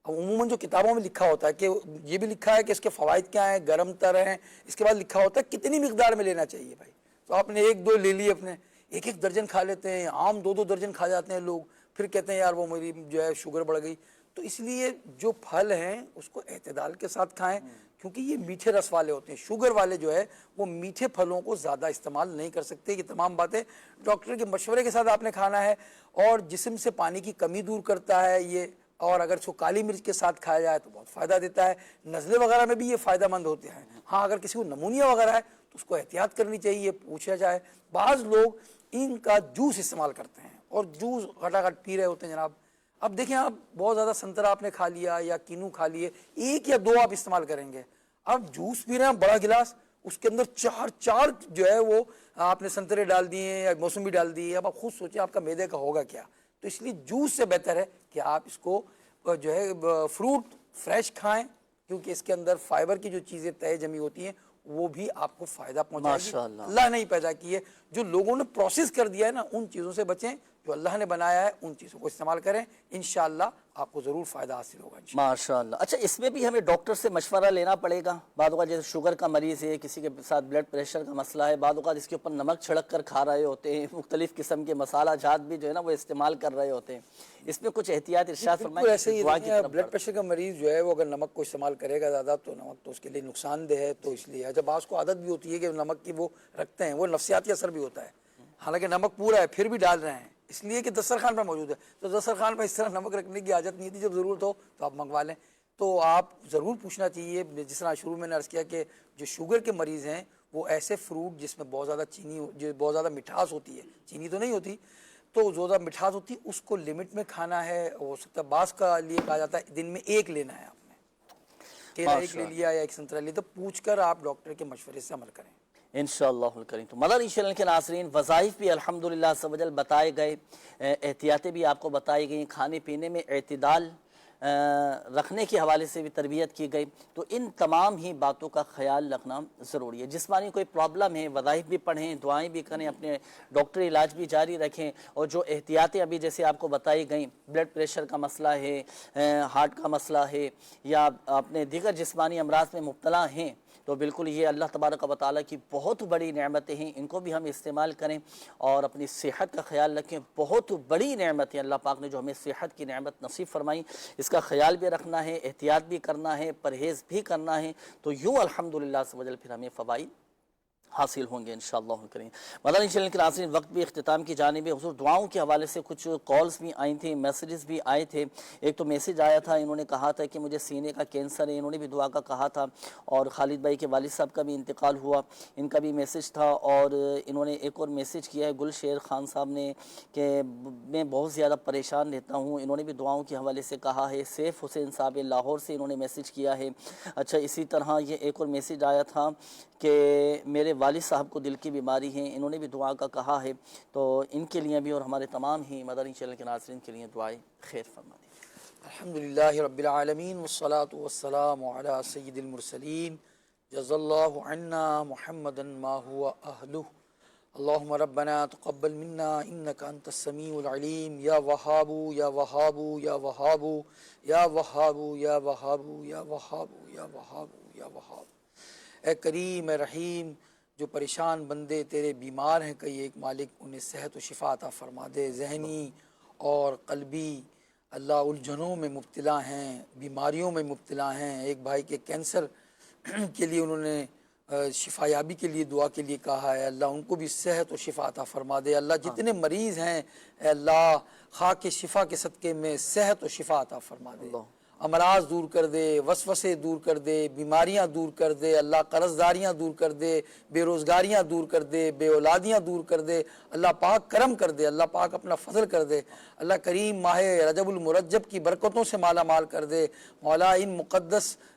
عموماً جو کتابوں میں لکھا ہوتا ہے کہ یہ بھی لکھا ہے کہ اس کے فوائد کیا ہیں، گرم تر ہیں، اس کے بعد لکھا ہوتا ہے کتنی مقدار میں لینا چاہیے. بھائی تو آپ نے 1-2 لے لی، اپنے 1 درجن کھا لیتے ہیں، عام 2 درجن کھا جاتے ہیں لوگ، پھر کہتے ہیں یار وہ میری جو ہے شوگر بڑھ گئی. تو اس لیے جو پھل ہیں اس کو اعتدال کے ساتھ کھائیں، کیونکہ یہ میٹھے رس والے ہوتے ہیں. شوگر والے جو ہے وہ میٹھے پھلوں کو زیادہ استعمال نہیں کر سکتے. یہ تمام باتیں ڈاکٹر کے مشورے کے ساتھ آپ نے کھانا ہے. اور جسم سے پانی کی کمی دور کرتا ہے یہ. اور اگر اس کو کالی مرچ کے ساتھ کھایا جائے تو بہت فائدہ دیتا ہے. نزلے وغیرہ میں بھی یہ فائدہ مند ہوتے ہیں. ہاں، اگر کسی کو نمونیا وغیرہ ہے تو اس کو احتیاط کرنی چاہیے، پوچھا جائے. بعض لوگ ان کا جوس استعمال کرتے ہیں اور جوس گھٹا پی رہے ہوتے ہیں جناب. اب دیکھیں، آپ بہت زیادہ سنترا آپ نے کھا لیا یا کینو کھا لیے، 1 یا 2 آپ استعمال کریں گے. اب جوس پی رہے ہیں بڑا گلاس، اس کے اندر 4 جو ہے وہ آپ نے سنترے ڈال دیے یا موسمی ڈال دی. اب آپ خود سوچیں آپ کا معدے کا ہوگا کیا. تو اس لیے جوس سے بہتر ہے کہ آپ اس کو جو ہے فروٹ فریش کھائیں، کیونکہ اس کے اندر فائبر کی جو چیزیں تہ جمی ہوتی ہیں وہ بھی آپ کو فائدہ پہنچائے گی. اللہ نے ہی پیدا کی ہے. جو لوگوں نے پروسیس کر دیا ہے نا، ان چیزوں سے بچیں. جو اللہ نے بنایا ہے ان چیزوں کو استعمال کریں. انشاءاللہ آپ کو ضرور فائدہ حاصل ہوگا. ماشاءاللہ. اچھا، اس میں بھی ہمیں ڈاکٹر سے مشورہ لینا پڑے گا. بعض اوقات جیسے شوگر کا مریض ہے، کسی کے ساتھ بلڈ پریشر کا مسئلہ ہے، بعض اوقات اس کے اوپر نمک چھڑک کر کھا رہے ہوتے ہیں، مختلف قسم کے مسالہ جات بھی جو ہے نا وہ استعمال کر رہے ہوتے ہیں. اس میں کچھ احتیاط ارشاد فرمائیں. ایسے ہی بلڈ پریشر کا مریض جو ہے وہ اگر نمک کو استعمال کرے گا زیادہ تو نمک تو اس کے لیے نقصان دہ ہے. تو اس لیے جب بعض کو عادت بھی ہوتی ہے کہ نمک کی وہ رکھتے ہیں، وہ نفسیاتی اثر بھی ہوتا ہے. حالانکہ نمک پورا ہے پھر بھی ڈال رہے ہیں، اس لیے کہ دسترخوان پر موجود ہے. تو دسترخوان پر اس طرح نمک رکھنے کی حاجت نہیں تھی. جب ضرورت ہو تو آپ منگوا لیں. تو آپ ضرور پوچھنا چاہیے. جس طرح شروع میں نے عرض کیا کہ جو شوگر کے مریض ہیں وہ ایسے فروٹ جس میں بہت زیادہ چینی، جو بہت زیادہ مٹھاس ہوتی ہے، چینی تو نہیں ہوتی، تو زیادہ مٹھاس ہوتی ہے، اس کو لمٹ میں کھانا ہے. ہو سکتا ہے بعض کا لیے کہا جاتا ہے دن میں 1 لینا ہے. آپ نے کیلا 1 لے لیا یا 1 سنترا لیا، تو پوچھ کر آپ ڈاکٹر کے مشورے سے عمل کریں انشاءاللہ الکریم. تو مدنی چینل کے ناظرین، وظائف بھی الحمدللہ سبحانہ بتائے گئے، احتیاطیں بھی آپ کو بتائی گئیں، کھانے پینے میں اعتدال رکھنے کے حوالے سے بھی تربیت کی گئی. تو ان تمام ہی باتوں کا خیال رکھنا ضروری ہے. جسمانی کوئی پرابلم ہے، وظائف بھی پڑھیں، دعائیں بھی کریں، اپنے ڈاکٹری علاج بھی جاری رکھیں. اور جو احتیاطیں ابھی جیسے آپ کو بتائی گئیں، بلڈ پریشر کا مسئلہ ہے، ہارٹ کا مسئلہ ہے، یا اپنے دیگر جسمانی امراض میں مبتلا ہیں، تو بالکل یہ اللہ تبارک و تعالیٰ کی بہت بڑی نعمتیں ہیں. ان کو بھی ہم استعمال کریں اور اپنی صحت کا خیال رکھیں. بہت بڑی نعمت ہے اللہ پاک نے جو ہمیں صحت کی نعمت نصیب فرمائی. اس کا خیال بھی رکھنا ہے، احتیاط بھی کرنا ہے، پرہیز بھی کرنا ہے. تو یوں الحمدللہ پھر ہمیں فوائد حاصل ہوں گے انشاءاللہ الکریم. مدنی چینل کے ناظرین، وقت بھی اختتام کی جانب ہے. حضور دعاؤں کے حوالے سے کچھ کالز بھی آئی تھیں، میسیجز بھی آئے تھے. ایک تو میسیج آیا تھا، انہوں نے کہا تھا کہ مجھے سینے کا کینسر ہے، انہوں نے بھی دعا کا کہا تھا. اور خالد بھائی کے والد صاحب کا بھی انتقال ہوا، ان کا بھی میسیج تھا. اور انہوں نے ایک اور میسیج کیا ہے گل شیر خان صاحب نے کہ میں بہت زیادہ پریشان رہتا ہوں. انہوں نے بھی دعاؤں کے حوالے سے کہا ہے. سیف حسین صاحب لاہور سے انہوں نے میسیج کیا ہے. اچھا، اسی طرح یہ ایک اور میسیج آیا تھا کہ میرے والد صاحب کو دل کی بیماری ہیں، انہوں نے بھی دعا کا کہا ہے. تو ان کے لیے بھی اور ہمارے تمام ہی مدنی چینل کے ناظرین کے لیے دعائیں خیر فرما دیں. الحمدللہ رب العالمین والصلاة والسلام علی سید المرسلین جزا اللہ عنا محمدا ما هو اہلہ. اللہم ربنا تقبل منا انک انت السمیع العلیم. یا وہاب یا وہاب یا وہاب یا وہاب یا وہاب یا وہاب یا وہاب یا وہاب. اے کریم، اے رحیم، جو پریشان بندے تیرے بیمار ہیں کئی ایک مالک انہیں صحت و شفا عطا فرما دے، ذہنی اور قلبی اللہ الجھنوں میں مبتلا ہیں، بیماریوں میں مبتلا ہیں، ایک بھائی کے کینسر کے لیے انہوں نے شفا یابی کے لیے دعا کے لیے کہا ہے، اللہ ان کو بھی صحت و شفا عطا فرما دے، اللہ جتنے مریض ہیں اے اللہ خاک شفا کے صدقے میں صحت و شفا عطا فرما دے، امراض دور کر دے، وسوسے دور کر دے، بیماریاں دور کر دے، اللہ قرض داریاں دور کر دے، بے روزگاریاں دور کر دے، بے اولادیاں دور کر دے، اللہ پاک کرم کر دے، اللہ پاک اپنا فضل کر دے، اللہ کریم ماہ رجب المرجب کی برکتوں سے مالا مال کر دے مولا،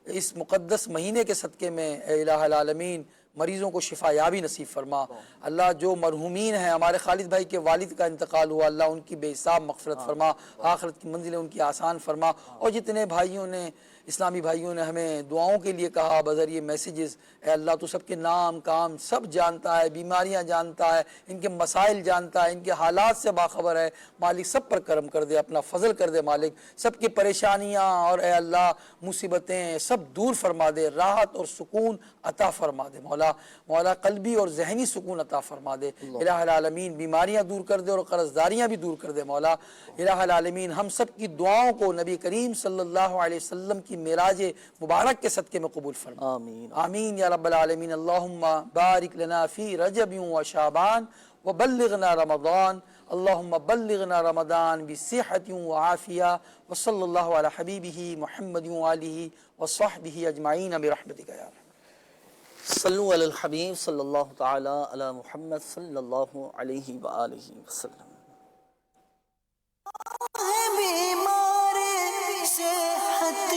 اس مقدس مہینے کے صدقے میں اے الہ العالمین مریضوں کو شفا یابی نصیب فرما، اللہ جو مرحومین ہیں ہمارے خالد بھائی کے والد کا انتقال ہوا، اللہ ان کی بے حساب مغفرت فرما، آخرت کی منزلیں ان کی آسان فرما، اور جتنے بھائیوں نے اسلامی بھائیوں نے ہمیں دعاؤں کے لیے کہا بذریعہ میسیجز، اے اللہ تو سب کے نام کام سب جانتا ہے، بیماریاں جانتا ہے، ان کے مسائل جانتا ہے، ان کے حالات سے باخبر ہے، مالک سب پر کرم کر دے، اپنا فضل کر دے مالک، سب کی پریشانیاں اور اے اللہ مصیبتیں سب دور فرما دے، راحت اور سکون عطا فرما دے مولا قلبی اور ذہنی سکون عطا فرما دے الہ العالمین، بیماریاں دور کر دے اور قرض داریاں بھی دور کر دے مولا الہ العالمین، ہم سب کی دعاؤں کو نبی کریم صلی اللہ علیہ وسلم کی معراج مبارک کے صدقے میں قبول فرما، آمین آمین یا رب العالمین، اللہم بارک لنا فی رجب و شعبان وبلغنا رمضان، اللہم بلغنا رمضان بصحت و عافیہ، وصلی اللہ علی حبیبہ محمد وآلہ وصحبہ اجمعین برحمتک یا رحمت۔ صلو علی الحبیب صلی اللہ تعالی علی محمد صلی اللہ علیہ وآلہ وسلم۔ بیمار صحت